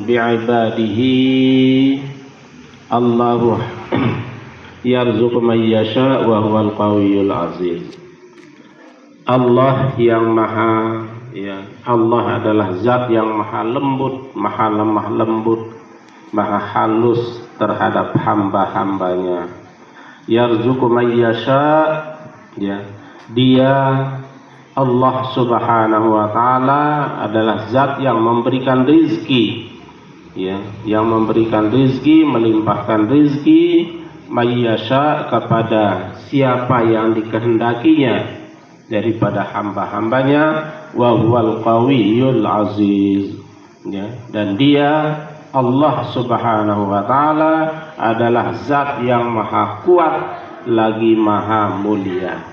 bi'ibadihi Allahu yarzuqu man yasha wa huwal qawiyyul aziz. Allah yang maha, ya, Allah adalah zat yang maha lembut, maha lemah lembut, maha halus terhadap hamba-hambanya. Yarzuqu man yasha, ya, dia Allah subhanahu wa ta'ala adalah zat yang memberikan rizki, ya, yang memberikan rizki, melimpahkan rizki mayyasha kepada siapa yang dikehendakinya daripada hamba-hambanya. Wa huwal qawiyyul aziz, ya, dan dia Allah subhanahu wa ta'ala adalah zat yang maha kuat lagi maha mulia.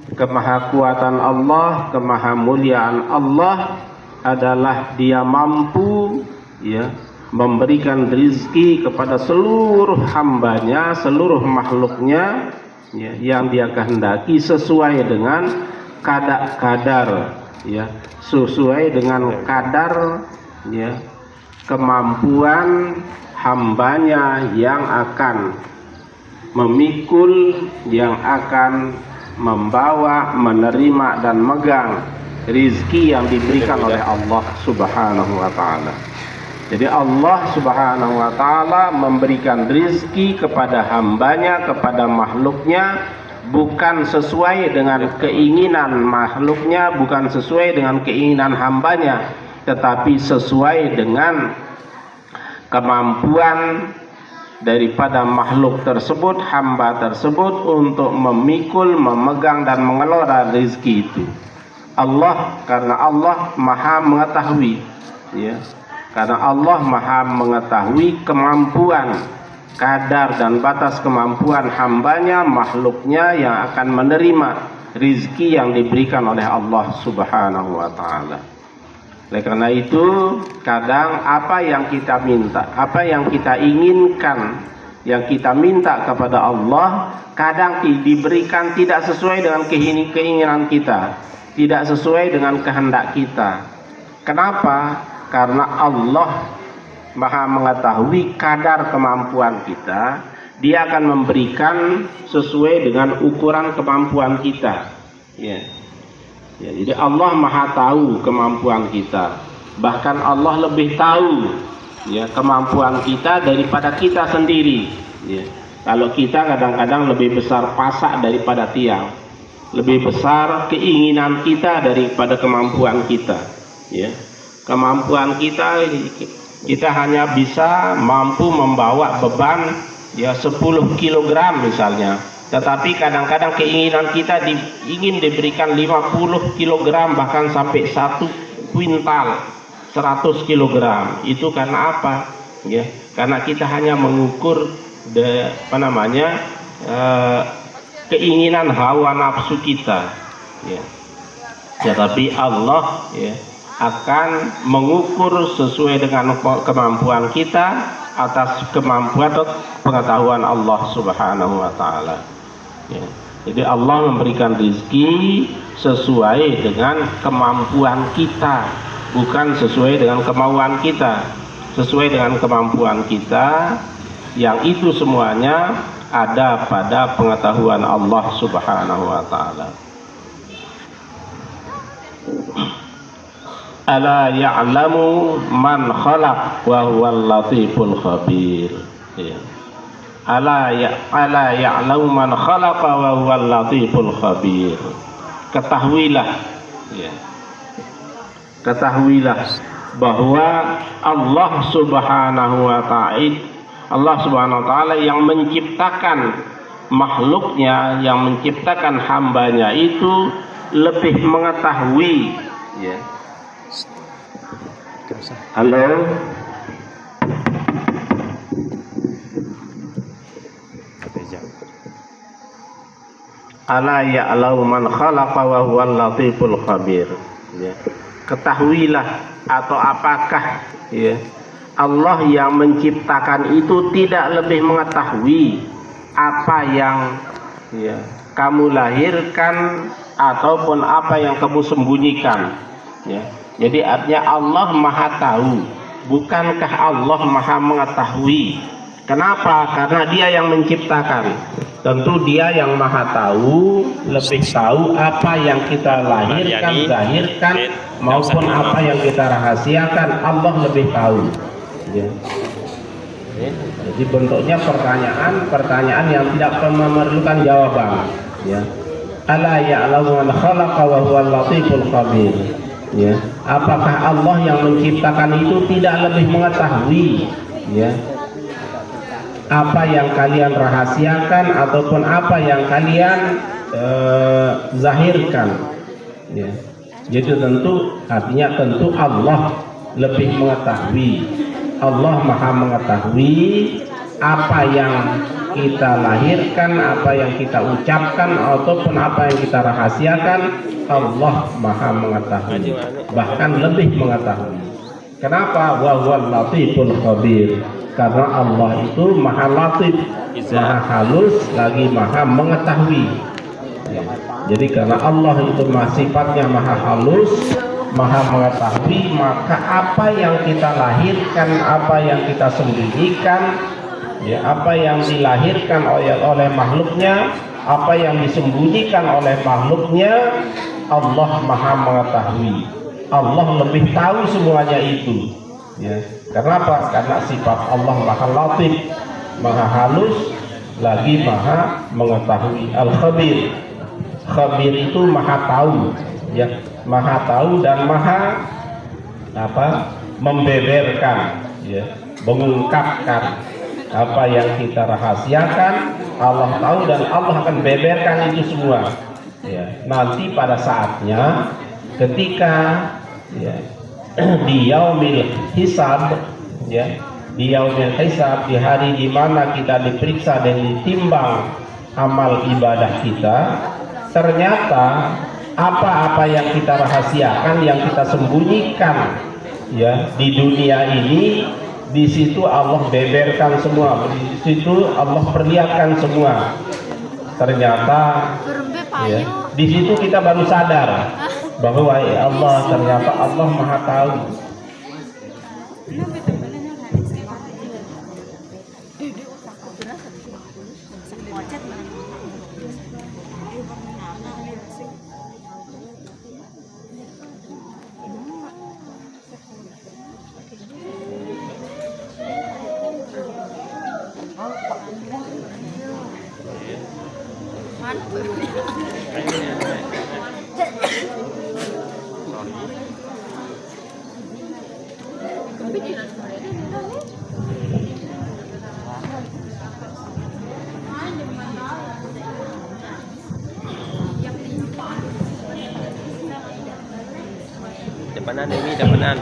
Kemahakuatan Allah, kemahamuliaan Allah adalah dia mampu, ya, memberikan rizki kepada seluruh hambanya, seluruh makhluknya, ya, yang dia kehendaki sesuai dengan kadar, ya, sesuai dengan kadar, ya, kemampuan hambanya yang akan memikul, yang akan membawa, menerima dan megang rizki yang diberikan oleh Allah subhanahu wa ta'ala. Jadi Allah subhanahu wa ta'ala memberikan rizki kepada hambanya, kepada makhluknya, bukan sesuai dengan keinginan makhluknya, bukan sesuai dengan keinginan hambanya, tetapi sesuai dengan kemampuan daripada makhluk tersebut, hamba tersebut, untuk memikul, memegang dan mengelola rezeki itu. Allah, karena Allah maha mengetahui, ya, karena Allah maha mengetahui kemampuan, kadar dan batas kemampuan hambanya, makhluknya yang akan menerima rezeki yang diberikan oleh Allah subhanahu wa ta'ala. Oleh karena itu, kadang apa yang kita minta, apa yang kita inginkan, yang kita minta kepada Allah, kadang diberikan tidak sesuai dengan keinginan kita, tidak sesuai dengan kehendak kita. Kenapa? Karena Allah maha mengetahui kadar kemampuan kita. Dia akan memberikan sesuai dengan ukuran kemampuan kita, ya. Ya, jadi Allah maha tahu kemampuan kita. Bahkan Allah lebih tahu, ya, kemampuan kita daripada kita sendiri, ya. Kalau kita kadang-kadang lebih besar pasak daripada tiang, lebih besar keinginan kita daripada kemampuan kita, ya. Kemampuan kita hanya bisa mampu membawa beban, ya, 10 kg misalnya. Tetapi kadang-kadang keinginan kita ingin diberikan 50 kg, bahkan sampai 1 kuintal, 100 kg. Itu karena apa? Ya, karena kita hanya mengukur keinginan hawa nafsu kita, ya. Tetapi Allah, ya, akan mengukur sesuai dengan kemampuan kita atas kemampuan atau pengetahuan Allah subhanahu wa ta'ala, ya. Jadi Allah memberikan rezeki sesuai dengan kemampuan kita, bukan sesuai dengan kemauan kita, sesuai dengan kemampuan kita, yang itu semuanya ada pada pengetahuan Allah subhanahu wa ta'ala. Ala ya'lamu man khalaq wa huwal latiful khabir, ya. Ala ya'lamu man khalaqa wa huwal latiful khabir. Ketahuilah, ya, ketahuilah bahwa Allah subhanahu wa ta'ala yang menciptakan makhluknya, yang menciptakan hambanya itu lebih mengetahui, ya. Halo. Ala ya'lamu man khalaqa wa huwal latiful khabir, ya. Ketahuilah, atau apakah, ya, Allah yang menciptakan itu tidak lebih mengetahui apa yang, ya, kamu lahirkan ataupun apa yang kamu sembunyikan, ya. Jadi artinya Allah maha tahu, bukankah Allah maha mengetahui? Kenapa? Karena dia yang menciptakan. Tentu dia yang maha tahu, lebih tahu apa yang kita lahirkan, zahirkan, maupun apa yang kita rahasiakan. Allah lebih tahu. Ya. Jadi bentuknya pertanyaan yang tidak memerlukan jawaban. Ya. Ala ya'lamu man khalaqa wa huwal latiful khabir. Ya. Apakah Allah yang menciptakan itu tidak lebih mengetahui? Ya. Apa yang kalian rahasiakan ataupun apa yang kalian zahirkan, ya. Jadi artinya tentu Allah lebih mengetahui. Allah maha mengetahui apa yang kita lahirkan, apa yang kita ucapkan ataupun apa yang kita rahasiakan. Allah maha mengetahui, bahkan lebih mengetahui. Kenapa? Wa huwal latiful khabir. Karena Allah itu maha latif, maha halus, lagi maha mengetahui. Ya. Jadi karena Allah itu sifatnya maha halus, maha mengetahui, maka apa yang kita lahirkan, apa yang kita sembunyikan, ya, apa yang dilahirkan oleh makhluknya, apa yang disembunyikan oleh makhluknya, Allah maha mengetahui. Allah lebih tahu semuanya itu. Ya. Kenapa? Karena sifat Allah maha latif, maha halus, lagi maha mengetahui. Al-Khabir. Khabir itu maha tahu, ya, maha tahu dan maha membeberkan, ya, mengungkapkan apa yang kita rahasiakan. Allah tahu dan Allah akan beberkan itu semua. Ya. Nanti pada saatnya ketika, ya, di yaumil hisab, ya, di yaumil hisab, di hari di mana kita diperiksa dan ditimbang amal ibadah kita, ternyata apa-apa yang kita rahasiakan, yang kita sembunyikan, ya, di dunia ini, di situ Allah beberkan semua, di situ Allah perlihatkan semua. Ternyata, ya, di situ kita baru sadar bahwa ya Allah, ternyata Allah maha tahu.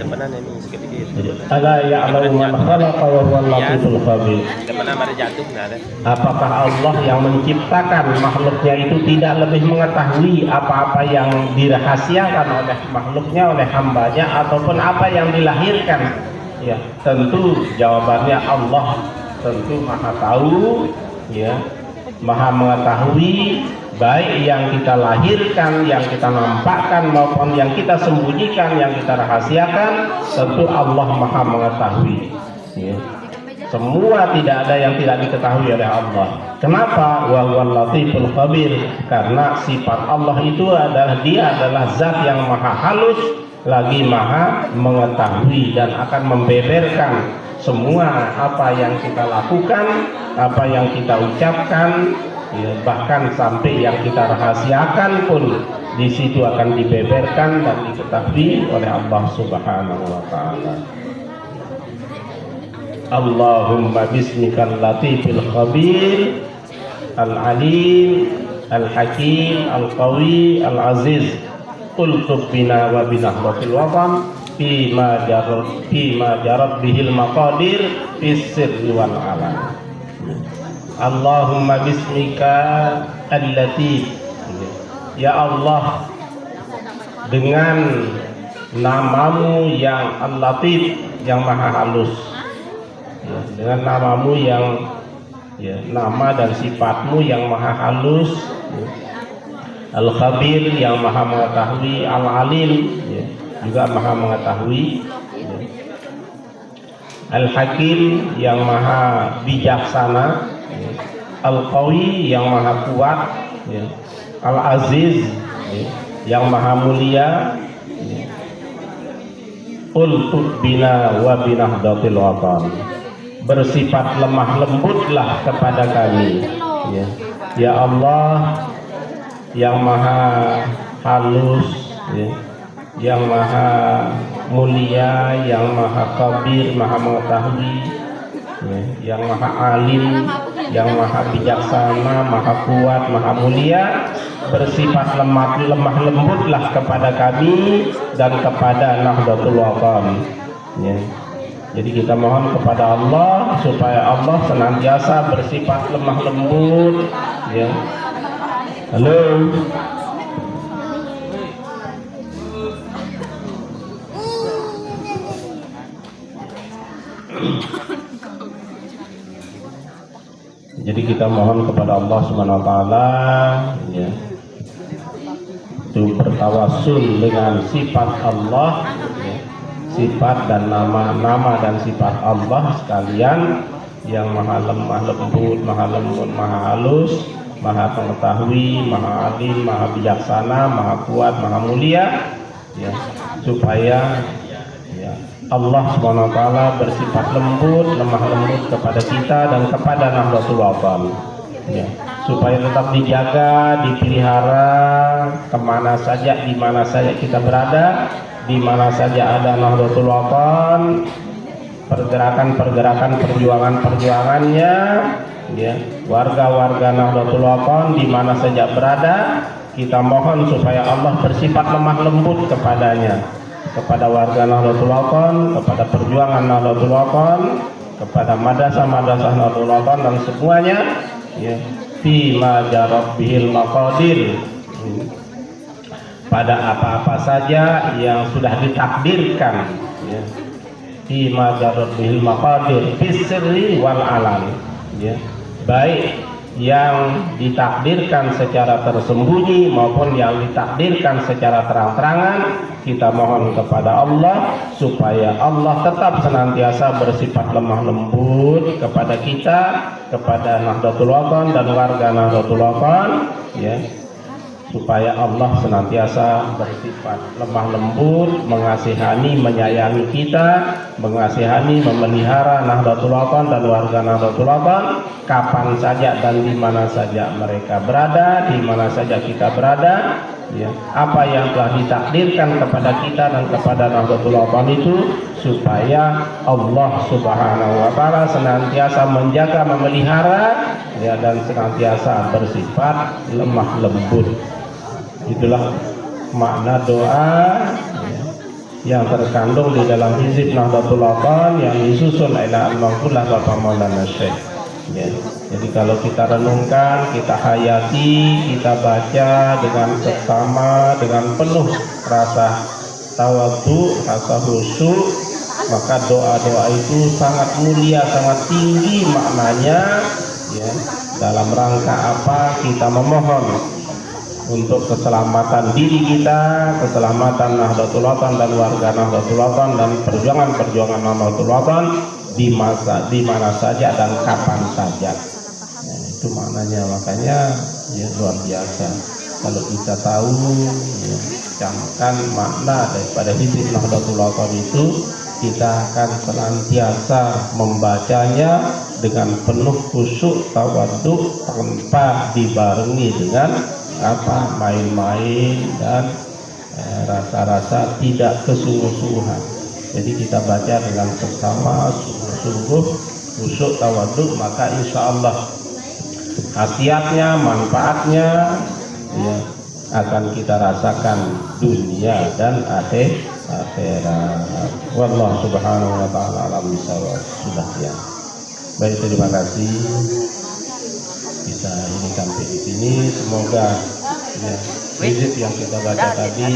depanan ini sedikit. Ala ya'lamu man khalaqa wa huwal latiful khabir. Depanan ada jatuh nggak ada. Apakah Allah yang menciptakan makhluknya itu tidak lebih mengetahui apa-apa yang dirahasiakan oleh makhluknya, oleh hambanya, ataupun apa yang dilahirkan? Ya, tentu jawabannya Allah tentu maha tahu, ya, maha mengetahui, baik yang kita lahirkan, yang kita nampakkan maupun yang kita sembunyikan, yang kita rahasiakan. Tentu Allah maha mengetahui, ya. Semua tidak ada yang tidak diketahui oleh Allah. Kenapa? Wa huwal latiful khabir. Karena sifat Allah itu adalah, dia adalah zat yang maha halus, lagi maha mengetahui, dan akan membeberkan semua apa yang kita lakukan, apa yang kita ucapkan, ya, bahkan sampai yang kita rahasiakan pun di situ akan dibeberkan dan diketahui oleh Allah Subhanahu wa taala. Allahumma bismikal latifil khabir al-alim al-hakim al-qawi al-aziz ultuf bina wa binahratil watan fima jarat bihil maqadir fis sirri wal alam. Allahumma bismika al-latif, ya Allah, dengan namamu yang al-latif, yang maha halus, ya, dengan namamu yang, ya, nama dan sifatmu yang maha halus, ya, al-khabir yang maha mengetahui, al-alim, ya, juga maha mengetahui. Al-Hakim yang maha bijaksana, Al-Qawi yang maha kuat, Al-Aziz yang maha mulia. Ultut bina wa binahdatil watan, bersifat lemah lembutlah kepada kami, ya Allah yang maha halus, yang maha mulia, yang maha kabir, maha mengetahui, yang maha alim, yang maha bijaksana, maha kuat, maha mulia, bersifat lemah lembutlah kepada kami dan kepada Nahdlatul Watan. Jadi kita mohon kepada Allah supaya Allah senantiasa bersifat lemah lembut. Halo. Jadi kita mohon kepada Allah Subhanahu wa taala itu bertawassul dengan sifat Allah, sifat dan nama-nama dan sifat Allah sekalian yang maha lemah lembut, maha lembut, maha halus, maha mengetahui, maha alim, maha bijaksana, maha kuat, maha mulia, supaya Allah Subhanahu wa taala bersifat lembut, lemah lembut kepada kita dan kepada Nahdlatul Watan, supaya tetap dijaga, dipelihara kemana saja, di mana saja kita berada, di mana saja ada Nahdlatul Watan, pergerakan-pergerakan perjuangan-perjuangannya, warga-warga Nahdlatul Watan di mana saja berada, kita mohon supaya Allah bersifat lemah lembut kepadanya, kepada warga Nahdlatul Watan, kepada perjuangan Nahdlatul Watan, kepada madrasah-madrasah Nahdlatul Watan dan semuanya, fi ma jarat bihil maqadir, pada apa-apa saja yang sudah ditakdirkan, fi ma jarat bihil maqadir fis sirri wal alan, baik yang ditakdirkan secara tersembunyi maupun yang ditakdirkan secara terang-terangan. Kita mohon kepada Allah supaya Allah tetap senantiasa bersifat lemah lembut kepada kita, kepada Nahdlatul Watan dan warga Nahdlatul Watan, supaya Allah senantiasa bersifat lemah lembut, mengasihani, menyayangi kita, mengasihani, memelihara Nahdlatul Watan dan warga Nahdlatul Watan kapan saja dan di mana saja mereka berada, di mana saja kita berada. Apa yang telah ditakdirkan kepada kita dan kepada Nahdlatul Watan itu, supaya Allah Subhanahu wa taala senantiasa menjaga, memelihara, dan senantiasa bersifat lemah lembut. Itulah makna doa yang terkandung di dalam hizib Nahdlatul Watan yang disusun oleh Al-Maqullah Bapak Maulana Syekh. Jadi kalau kita renungkan, kita hayati, kita baca dengan seksama, dengan penuh rasa tawadhu, rasa khusyuk, maka doa-doa itu sangat mulia, sangat tinggi maknanya, dalam rangka apa kita memohon untuk keselamatan diri kita, keselamatan Nahdlatul Watan dan warga Nahdlatul Watan dan perjuangan-perjuangan Nahdlatul Watan di mana saja dan kapan saja. Itu maknanya, makanya luar biasa kalau kita tahu camkan makna daripada hizib Nahdlatul Watan itu, kita akan senantiasa membacanya dengan penuh khusyuk tawadhu tanpa dibarengi dengan main-main dan rasa-rasa tidak kesungguh-sungguhan. Jadi kita baca dengan seksama, sungguh-sungguh, khusyuk tawadhu, maka insya Allah khasiatnya, manfaatnya akan kita rasakan dunia dan akhirat. Wallahu subhanahu wa ta'ala alam bisawab. Sudah ya. Baik, terima kasih. Kita ini sampai di sini. Semoga hizib yang kita baca tadi,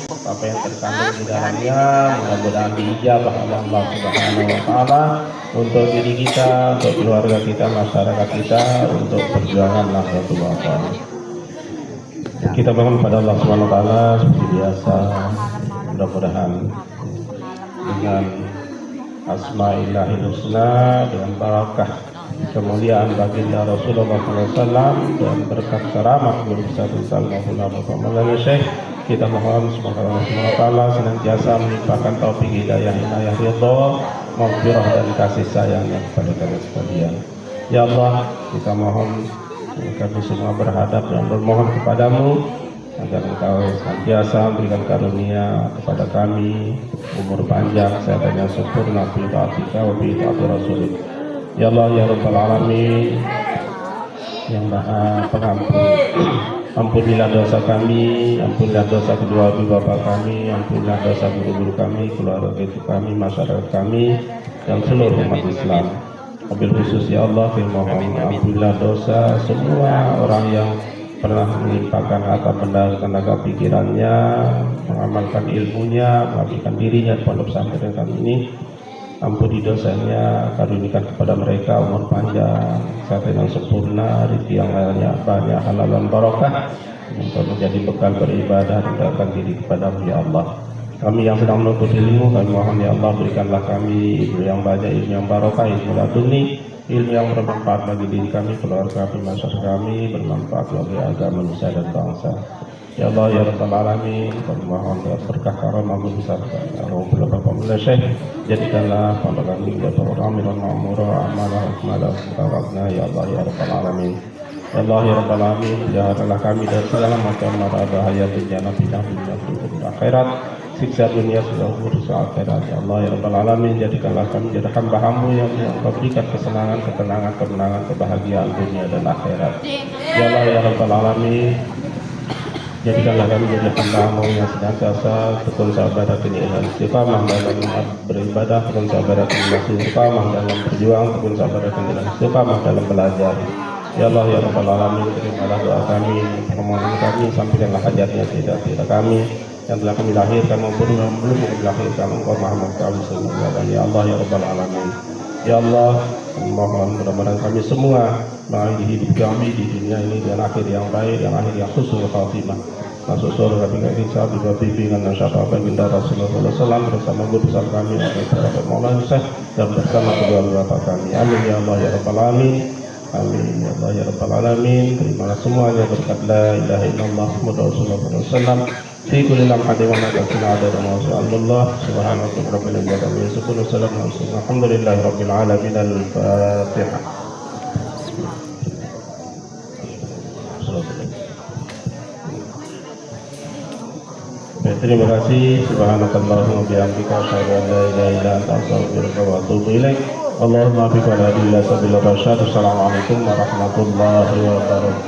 apa yang terkandung di dalamnya, mudah-mudahan diijabah oleh Allah Subhanahu wa taala untuk diri kita, untuk keluarga kita, masyarakat kita, untuk perjuangan Nahdlatul Watan. Kita mohon pada Allah Subhanahu wa taala seperti biasa Mudah-mudahan dengan Asma'illahil Husna, dengan barakah kemuliaan baginda Rasulullah SAW dan berkat karamah guru besar Sallallahu Alaihi Syekh, kita mohon semoga Allah SWT senantiasa melimpahkan taufik hidayah inayah ridho maghfirah dan kasih sayangnya kepada kalian sekalian. Ya Allah, kita mohon, kami semua berhadap dan bermohon kepadamu agar Engkau senantiasa berikan karunia kepada kami umur panjang, kesehatan yang sempurna, fi ta'atika wa fi ta'ati Rasulika. Ya Allah ya Rabbal Alamin, yang Maha Pengampun, ampunilah dosa kami, ampunilah dosa kedua ibu bapa kami, ampunilah dosa guru-guru kami, keluarga kami, masyarakat kami, dan seluruh umat Islam. Wabil khusus ya Allah, mohon ampunilah dosa semua orang yang pernah melimpahkan harta benda, tenaga pikirannya, mengamalkan ilmunya, mengabdikan dirinya di pondok pesantren kami ini. Ampuni dosanya, karunikan kepada mereka umur panjang, kesehatan yang sempurna, rezeki yang banyak, halal dan barokah, untuk menjadi bekal beribadah dan mendekatkan diri kepada-Mu ya Allah. Kami yang sedang menuntut ilmu, kami mohon ya Allah, berikanlah kami ilmu yang banyak, ilmu yang barokah, ilmu laduni, ilmu yang bermanfaat bagi diri kami, keluarga kami, masyarakat kami, bermanfaat bagi agama, manusia dan bangsa. Ya Allah ya Rabbal Alamin, kami mohon berkah karamah-Mu besar ya Allah, Syekh, jadikanlah pondok kami menjadi orang ma'mura amalah akmalah ya Allah ya Rabbal Alamin. Ya Allah ya Rabbal Alamin, jauhkanlah kami dari segala macam mara bahaya dunia dan akhirat, siksa dunia sudah urusan akhirat. Ya Allah ya Rabbal Alamin, jadikanlah kami jadi hamba-Mu yang Engkau berikan kesenangan, ketenangan, kemenangan, kebahagiaan dunia dan akhirat. Ya Allah ya Rabbal Alamin, jadikanlah kami jadi hamba-Mu yang senantiasa tekun sabar dan istiqamah dalam beribadah, tekun sabar dan istiqamah dalam berjuang, tekun sabar dan istiqamah dalam belajar. Ya Allah ya Rabbal Alamin, terimalah doa kami, permohonan kami, sampaikanlah hajatnya tidak kami yang telah kami lahirkan maupun yang belum kami lahirkan. Engkau Maha Mengetahui semuanya. Ya Allah ya Rabbal Alamin. Ya Allah, mohon mudah-mudahan kami semua mengakhiri hidup kami di dunia ini dan akhir yang baik, yang akhir yang husnul khatimah, masuk surga dengan hisab, juga bimbingan dan syafaat baginda Rasulullah SAW bersama guru besar kami, Bapak Maulana Syekh, dan bersama kedua bapak kami. Amin ya Allah ya Rabbal Alamin. Amin ya Allah ya Rabbal Alamin. Terimalah semuanya berkat la ilaha illallah Muhammad Rasulullah SAW. Fi kulli lamhatin wa nafsin adada ma Allah. Subhanallahi rabbil alamin. Alhamdulillahi rabbil alamin. Al-Fatihah. Terima kasih. Subhanakallahumma wa bihamdika asyhadu an la ilaha illa anta astaghfiruka wa atubu ilaik. Allahumma biqala illa sabila rasyad. Assalamualaikum warahmatullahi wabarakatuh.